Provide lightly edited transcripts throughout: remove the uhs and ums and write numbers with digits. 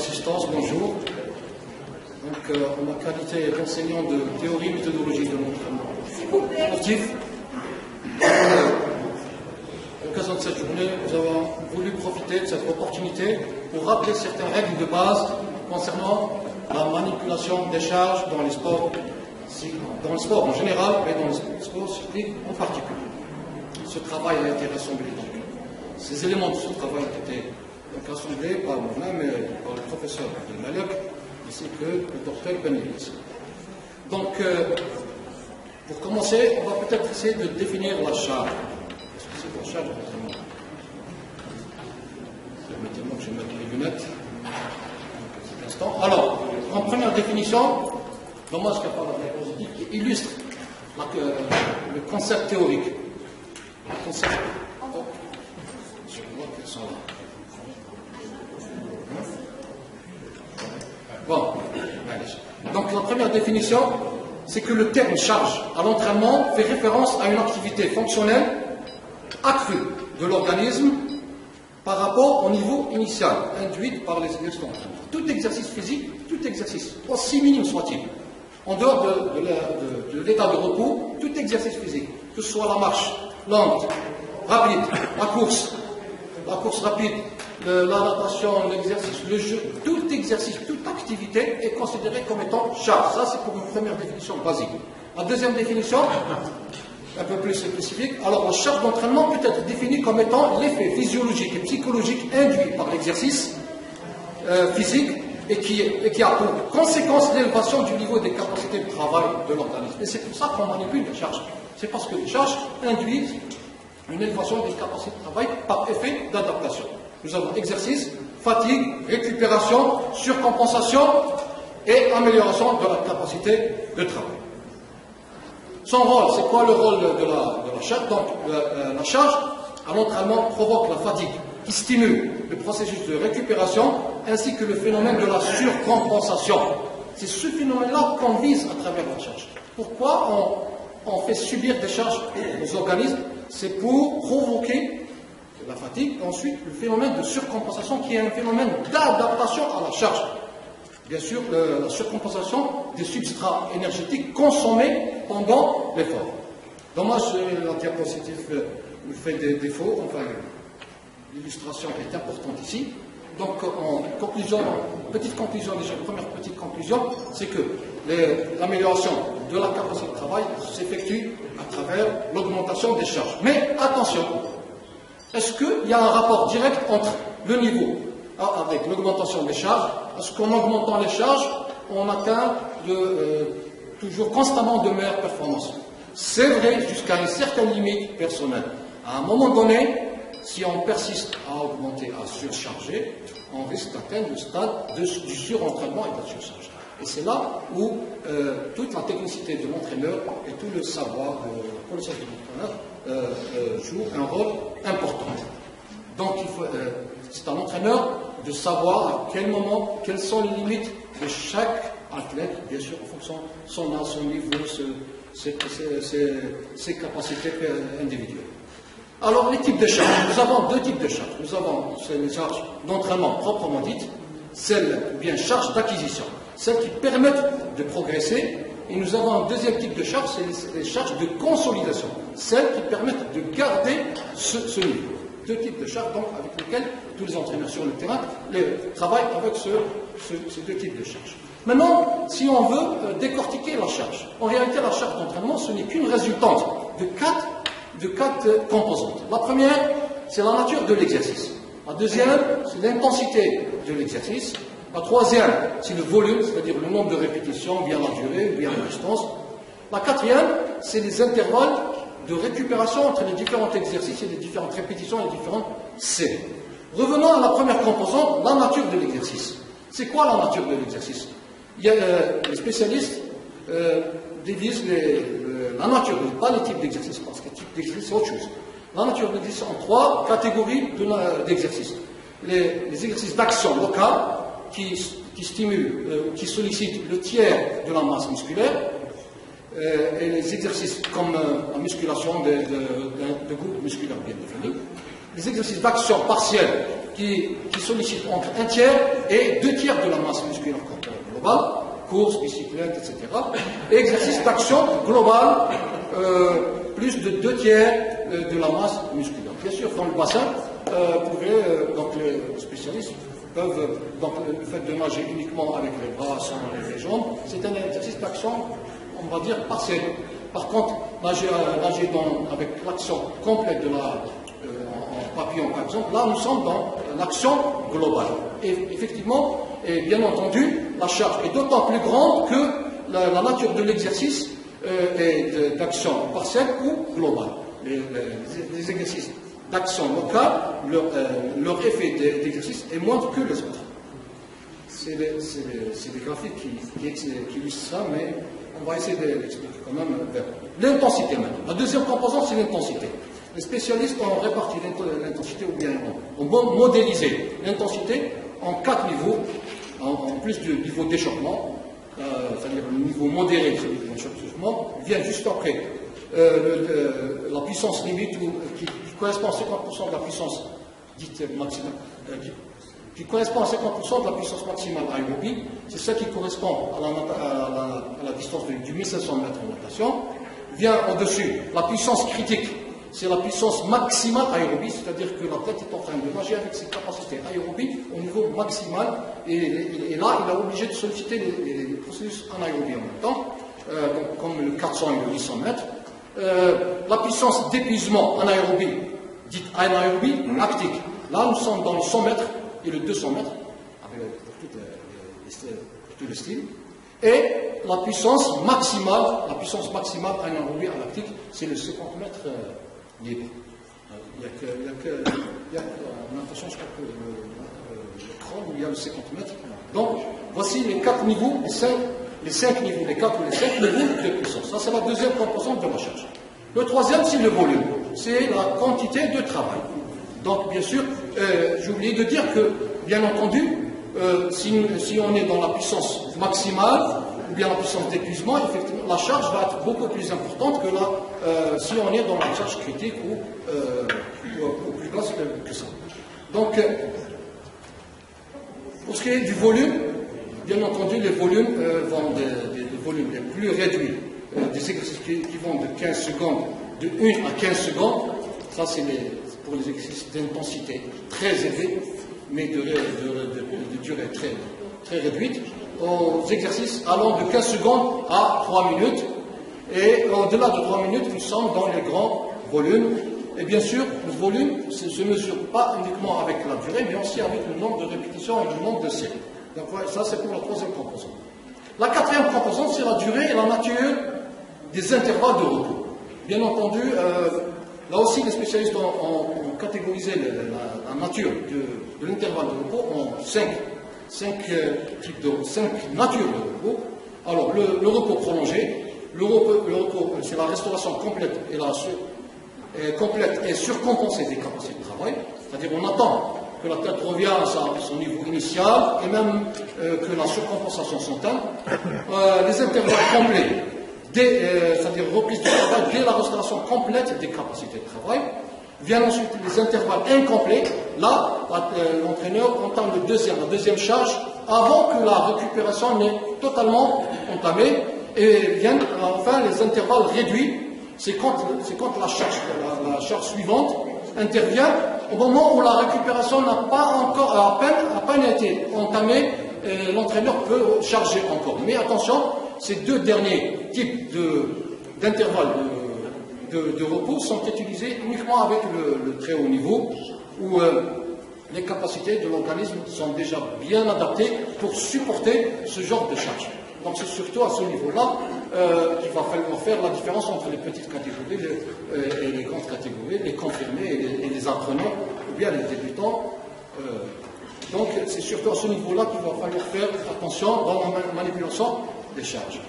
assistance, bonjour. Donc, en ma qualité d'enseignant de théorie et méthodologie de l'entraînement sportif, à l'occasion de cette journée, nous avons voulu profiter de cette opportunité pour rappeler certaines règles de base concernant la manipulation des charges dans les sports en général, mais dans les sports cycliques en particulier. Ce travail a été rassemblé. Ces éléments de ce travail ont été rassemblés par moi-même et par le professeur de Malek, ainsi que le docteur Benitez. Donc, pour commencer, on va peut-être essayer de définir la charge. Qu'est-ce que c'est la charge exactement? Permettez-moi que je mette les lunettes. Un petit instant. Alors, en première définition, Thomas qui a parlé de la diapositive qui illustre le concept théorique. Le concept. Je vois qu'elles sont là. Bon, allez. Donc la première définition, c'est que le terme charge à l'entraînement fait référence à une activité fonctionnelle accrue de l'organisme par rapport au niveau initial induit par les exercices d'entraînement. Tout exercice physique, tout exercice, aussi minime soit-il, en dehors de l'état de repos, tout exercice physique, que ce soit la marche lente, rapide, la course rapide, la natation, l'exercice, le jeu, tout exercice, toute activité est considérée comme étant charge. Ça, c'est pour une première définition basique. La deuxième définition, un peu plus spécifique, alors la charge d'entraînement peut être définie comme étant l'effet physiologique et psychologique induit par l'exercice physique et qui a pour conséquence l'élévation du niveau des capacités de travail de l'organisme. Et c'est pour ça qu'on manipule les charges. C'est parce que les charges induisent une élévation des capacités de travail par effet d'adaptation. Nous avons exercice, fatigue, récupération, surcompensation et amélioration de la capacité de travail. Son rôle, c'est quoi le rôle de la charge? Donc, la charge à l'entraînement provoque la fatigue qui stimule le processus de récupération ainsi que le phénomène de la surcompensation. C'est ce phénomène-là qu'on vise à travers la charge. Pourquoi on fait subir des charges aux organismes? C'est pour provoquer la fatigue, et ensuite le phénomène de surcompensation qui est un phénomène d'adaptation à la charge. Bien sûr, la surcompensation des substrats énergétiques consommés pendant l'effort. Dommage, la diapositive nous fait des défauts, enfin, l'illustration est importante ici. Donc, en conclusion, petite conclusion déjà, première petite conclusion, c'est que l'amélioration de la capacité de travail s'effectue à travers l'augmentation des charges. Mais attention, est-ce qu'il y a un rapport direct entre le niveau avec l'augmentation des charges? Est-ce qu'en augmentant les charges, on atteint toujours constamment de meilleures performances? C'est vrai jusqu'à une certaine limite personnelle. À un moment donné, si on persiste à augmenter, à surcharger, on risque d'atteindre le stade du surentraînement et de la surcharge. Et c'est là où toute la technicité de l'entraîneur et tout le savoir, la connaissance de l'entraîneur joue un rôle important. Donc, c'est à l'entraîneur de savoir à quel moment, quelles sont les limites de chaque athlète, bien sûr, en fonction de son âge, son niveau, ses capacités individuelles. Alors, les types de charges. Nous avons deux types de charges. Nous avons les charges d'entraînement proprement dites, celles, ou bien charges d'acquisition, celles qui permettent de progresser. Et nous avons un deuxième type de charge, c'est les charges de consolidation, celles qui permettent de garder ce niveau. Deux types de charges, donc, avec lesquels tous les entraîneurs sur le terrain travaillent avec ces deux types de charges. Maintenant, si on veut décortiquer la charge, en réalité, la charge d'entraînement, ce n'est qu'une résultante de quatre composantes. La première, c'est la nature de l'exercice. La deuxième, c'est l'intensité de l'exercice. La troisième, c'est le volume, c'est-à-dire le nombre de répétitions, bien la durée, bien la distance. La quatrième, c'est les intervalles de récupération entre les différents exercices et les différentes répétitions et les différentes séries. Revenons à la première composante, la nature de l'exercice. C'est quoi la nature de l'exercice? Il y a les spécialistes divisent la nature, pas les types d'exercices, parce que les types d'exercices, c'est autre chose. La nature de l'exercice en trois catégories d'exercices. Les exercices d'action locale, qui stimulent, qui sollicitent le tiers de la masse musculaire, et les exercices comme la musculation de groupes musculaires bien définis. les exercices d'action partielle qui sollicitent entre 1/3 et 2/3 de la masse musculaire corporelle globale, course, bicyclette, etc. Et exercices d'action globale, plus de 2/3 de la masse musculaire. Bien sûr, dans le bassin, donc les spécialistes peuvent, donc le fait de nager uniquement avec les bras, sans les jambes, c'est un exercice d'action, on va dire, partiel. Par contre, nager avec l'action complète de la en papillon, par exemple, là, nous sommes dans l'action globale. Et effectivement, et bien entendu, la charge est d'autant plus grande que la nature de l'exercice est d'action partielle ou globale. Les exercices d'action locale, leur effet d'exercice est moindre que les autres. C'est des graphiques qui illustrent ça, mais on va essayer d'expliquer quand même. L'intensité maintenant. La deuxième composante, c'est l'intensité. Les spécialistes ont réparti l'intensité ou bien ont modélisé l'intensité en 4 niveaux, en plus du niveau d'échauffement, c'est-à-dire le niveau modéré de l'échauffement, vient juste après la puissance limite qui correspond à 50% de la puissance dite maximale, qui correspond à 50% de la puissance maximale aérobie. C'est ça qui correspond à la distance du 1500 mètres en natation. Vient au-dessus la puissance critique. C'est la puissance maximale aérobie, c'est-à-dire que l'athlète est en train de nager avec ses capacités aérobies au niveau maximal, et là, il est obligé de solliciter les processus anaérobies en même temps, donc comme le 400 et le 800 mètres. La puissance d'épuisement anaérobie, dite anaérobie lactique. Là, nous sommes dans le 100 mètres et le 200 mètres, pour tout le style. Et la puissance maximale anaérobie lactique, c'est le 50 mètres libre. Il y a en natation, je crois que le crawl, où il y a le 50 mètres. Donc, voici les 4 niveaux, les 5 niveaux, les 4 ou les 5 niveaux de puissance. Ça, c'est la deuxième composante de la charge. Le troisième, c'est le volume. C'est la quantité de travail. Donc, bien sûr, j'ai oublié de dire que, bien entendu, si on est dans la puissance maximale, ou bien la puissance d'épuisement, effectivement, la charge va être beaucoup plus importante que si on est dans la charge critique ou plus basse que ça. Donc, pour ce qui est du volume, bien entendu, les volumes vont des volumes les plus réduits, des exercices qui vont de 15 secondes, de 1 à 15 secondes. Ça, c'est pour les exercices d'intensité très élevée, mais de durée très réduite, aux exercices allant de 15 secondes à 3 minutes. Et au-delà de 3 minutes, nous sommes dans les grands volumes. Et bien sûr, le volume ne se mesure pas uniquement avec la durée, mais aussi avec le nombre de répétitions et le nombre de séries. Donc voilà, ça, c'est pour la troisième composante. La quatrième composante, c'est la durée et la nature des intervalles de repos. Bien entendu, là aussi, les spécialistes ont catégorisé la nature de l'intervalle de repos en 5 natures de repos. Alors, le repos prolongé, le repos, c'est la restauration complète et surcompensée des capacités de travail. C'est-à-dire, on attend que la tête revienne à son niveau initial et même que la surcompensation s'entame. Les intervalles complets, c'est-à-dire reprise du travail dès la restauration complète des capacités de travail. Viennent ensuite les intervalles incomplets. Là, l'entraîneur entame la deuxième charge avant que la récupération n'ait totalement entamée. Et viennent enfin les intervalles réduits. C'est quand la charge suivante intervient au moment où la récupération n'a pas encore, à peine été entamée, l'entraîneur peut charger encore. Mais attention, ces deux derniers types d'intervalles de repos sont utilisés uniquement avec le très haut niveau, où les capacités de l'organisme sont déjà bien adaptées pour supporter ce genre de charge. Donc c'est surtout à ce niveau-là qu'il va falloir faire la différence entre les petites catégories et les grandes catégories, les confirmés et les apprenants, ou bien les débutants. Donc c'est surtout à ce niveau-là qu'il va falloir faire attention dans la manipulation des charges.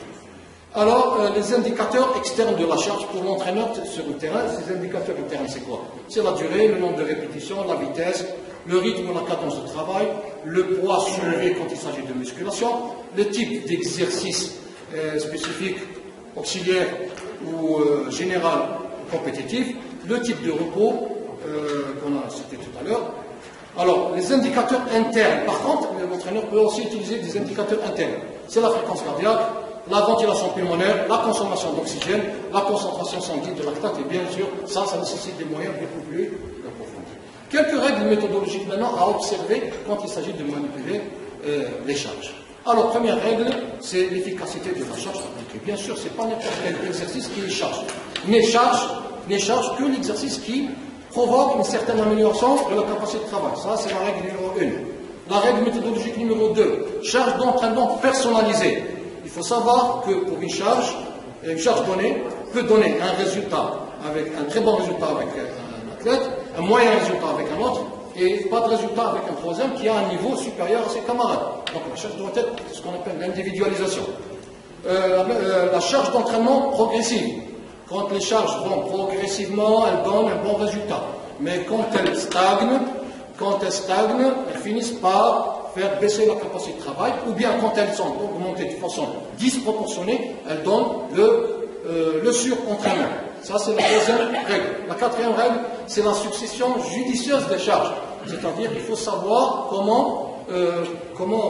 Alors, les indicateurs externes de la charge pour l'entraîneur sur le terrain, ces indicateurs internes, c'est quoi? C'est la durée, le nombre de répétitions, la vitesse, le rythme ou la cadence de travail, le poids soulevé quand il s'agit de musculation, le type d'exercice spécifique, auxiliaire ou général compétitif, le type de repos, qu'on a cité tout à l'heure. Alors, les indicateurs internes, par contre, l'entraîneur peut aussi utiliser des indicateurs internes. C'est la fréquence cardiaque, la ventilation pulmonaire, la consommation d'oxygène, la concentration sanguine de lactate, et bien sûr, ça nécessite des moyens beaucoup plus approfondis. Quelques règles méthodologiques maintenant à observer quand il s'agit de manipuler les charges. Alors, première règle, c'est l'efficacité de la charge appliquée. Bien sûr, ce n'est pas n'importe quel exercice qui est charge. N'est charge que l'exercice qui provoque une certaine amélioration de la capacité de travail. Ça, c'est la règle numéro 1. La règle méthodologique numéro 2, charge d'entraînement personnalisée. Il faut savoir que pour une charge donnée peut donner un résultat, avec un très bon résultat avec un athlète, un moyen résultat avec un autre, et pas de résultat avec un troisième qui a un niveau supérieur à ses camarades. Donc la charge doit être ce qu'on appelle l'individualisation. La charge d'entraînement progressive. Quand les charges vont progressivement, elles donnent un bon résultat. Mais quand elles stagnent, elles finissent par faire baisser la capacité de travail, ou bien quand elles sont augmentées de façon disproportionnée, elles donnent le surentraînement. Ça, c'est la deuxième règle. La quatrième règle, c'est la succession judicieuse des charges. C'est-à-dire qu'il faut savoir comment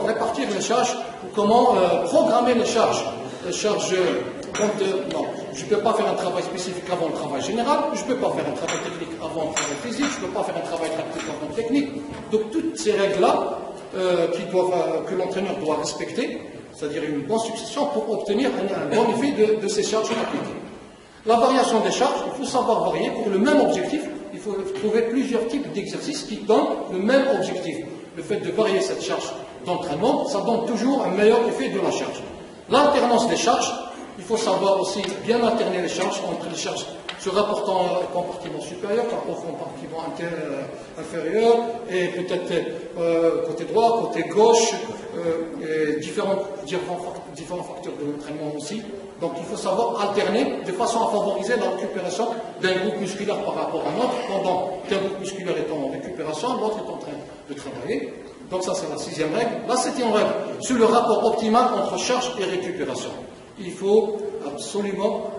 répartir les charges, ou comment programmer les charges. Les charges, non, je ne peux pas faire un travail spécifique avant le travail général, je ne peux pas faire un travail technique avant le travail physique, je ne peux pas faire un travail tactique avant le technique. Donc toutes ces règles-là que l'entraîneur doit respecter, c'est-à-dire une bonne succession pour obtenir un bon effet de ces charges appliquées. La variation des charges, il faut savoir varier pour le même objectif. Il faut trouver plusieurs types d'exercices qui donnent le même objectif. Le fait de varier cette charge d'entraînement, ça donne toujours un meilleur effet de la charge. L'alternance des charges, il faut savoir aussi bien alterner les charges entre les charges se rapportant au compartiment supérieur par rapport au compartiment inférieur, et peut-être côté droit, côté gauche, et différents facteurs de l'entraînement aussi. Donc il faut savoir alterner de façon à favoriser la récupération d'un groupe musculaire par rapport à un autre, pendant qu'un groupe musculaire est en récupération, l'autre est en train de travailler. Donc ça, c'est la sixième règle. La septième règle, c'est le rapport optimal entre charge et récupération. Il faut absolument,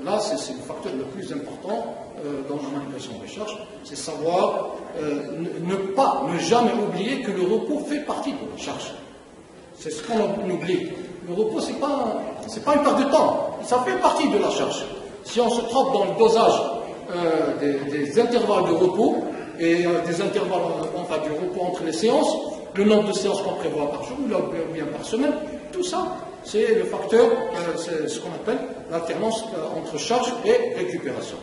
là c'est le facteur le plus important dans la manipulation des charges, c'est savoir ne jamais oublier que le repos fait partie de la charge. C'est ce qu'on oublie. Le repos, c'est pas une perte de temps, ça fait partie de la charge. Si on se trompe dans le dosage des intervalles de repos et des intervalles du repos entre les séances, le nombre de séances qu'on prévoit par jour ou bien par semaine, tout ça, c'est le facteur, c'est ce qu'on appelle l'alternance entre charge et récupération.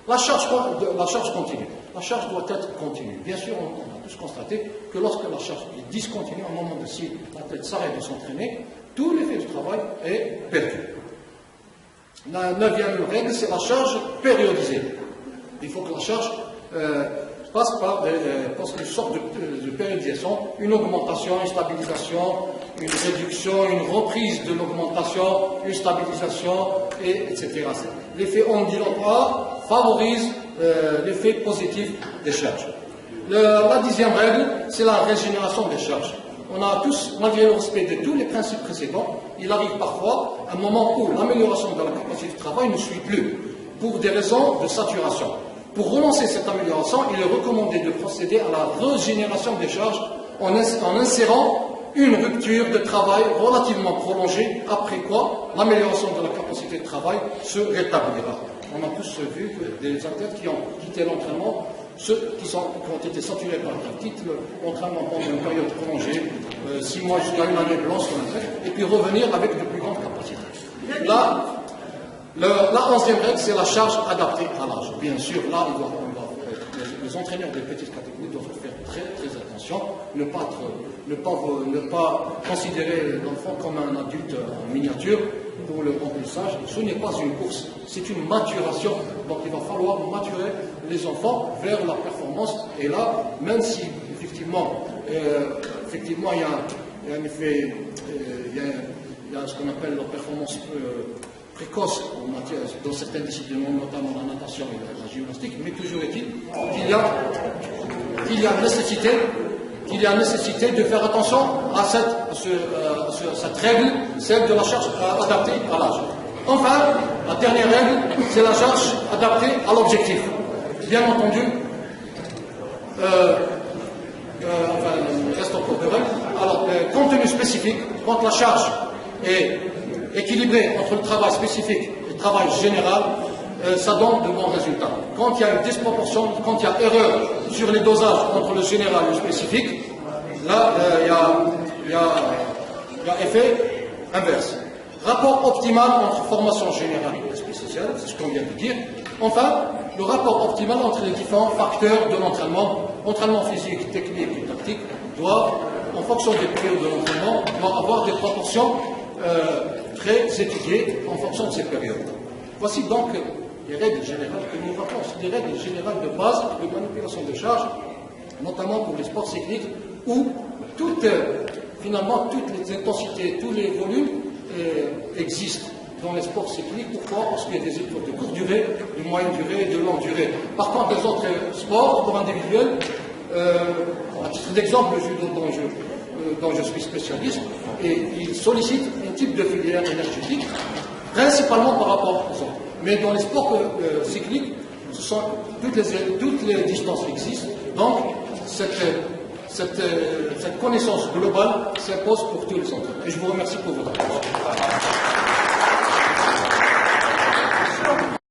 La charge continue. La charge doit être continue. Bien sûr, on a tous constaté que lorsque la charge est discontinue, à un moment de si l'athlète s'arrête de s'entraîner, tout l'effet du travail est perdu. La neuvième règle, c'est la charge périodisée. Il faut que la charge passe par une sorte de périodisation, une augmentation, une stabilisation, une réduction, une reprise de l'augmentation, une stabilisation, etc. L'effet ondulatoire favorise l'effet positif des charges. La dixième règle, c'est la régénération des charges. On a tous, malgré le respect de tous les principes précédents, il arrive parfois un moment où l'amélioration de la capacité de travail ne suit plus, pour des raisons de saturation. Pour relancer cette amélioration, il est recommandé de procéder à la régénération des charges en insérant une rupture de travail relativement prolongée, après quoi l'amélioration de la capacité de travail se rétablira. On a tous vu des athlètes qui ont quitté l'entraînement, ceux qui ont été saturés par l'entraînement pendant une période prolongée, 6 mois jusqu'à une année blanche, et puis revenir avec de plus grandes capacités. La 11e règle, c'est la charge adaptée à l'âge. Bien sûr, là, les entraîneurs des petites catégories doivent faire très très attention, ne pas considérer l'enfant comme un adulte en miniature pour le remplissage. Ce n'est pas une course, c'est une maturation. Donc il va falloir maturer les enfants vers la performance. Et là, même si effectivement il y a un effet, il y a ce qu'on appelle la performance précoce dans certaines disciplines, notamment la natation et la gymnastique, mais toujours est-il qu'il y a nécessité de faire attention à cette règle, celle de la charge adaptée à l'âge. Enfin, la dernière règle, c'est la charge adaptée à l'objectif. Bien entendu, reste encore de règles. Alors, contenu spécifique, quand la charge est équilibrée entre le travail spécifique et le travail général, ça donne de bons résultats. Quand il y a une disproportion, quand il y a erreur sur les dosages entre le général et le spécifique, là, il y a effet inverse. Rapport optimal entre formation générale et spéciale, c'est ce qu'on vient de dire. Enfin, le rapport optimal entre les différents facteurs de l'entraînement, entraînement physique, technique et tactique, doit, en fonction des périodes de l'entraînement, doit avoir des proportions très étudiées en fonction de ces périodes. Voici donc les règles générales que nous rappelons. C'est des règles générales de base de manipulation de charge, notamment pour les sports cycliques, où finalement toutes les intensités, tous les volumes existent dans les sports cycliques. Pourquoi? Parce qu'il y a des épreuves de courte durée, de moyenne durée et de longue durée. Par contre, les autres sports, pour individuels, à titre d'exemple, le judo dont je suis spécialiste, et il sollicite un type de filière énergétique, principalement par rapport aux autres. Mais dans les sports cycliques, toutes les distances existent. Donc, cette connaissance globale s'impose pour tous les entraîneurs. Et je vous remercie pour votre attention.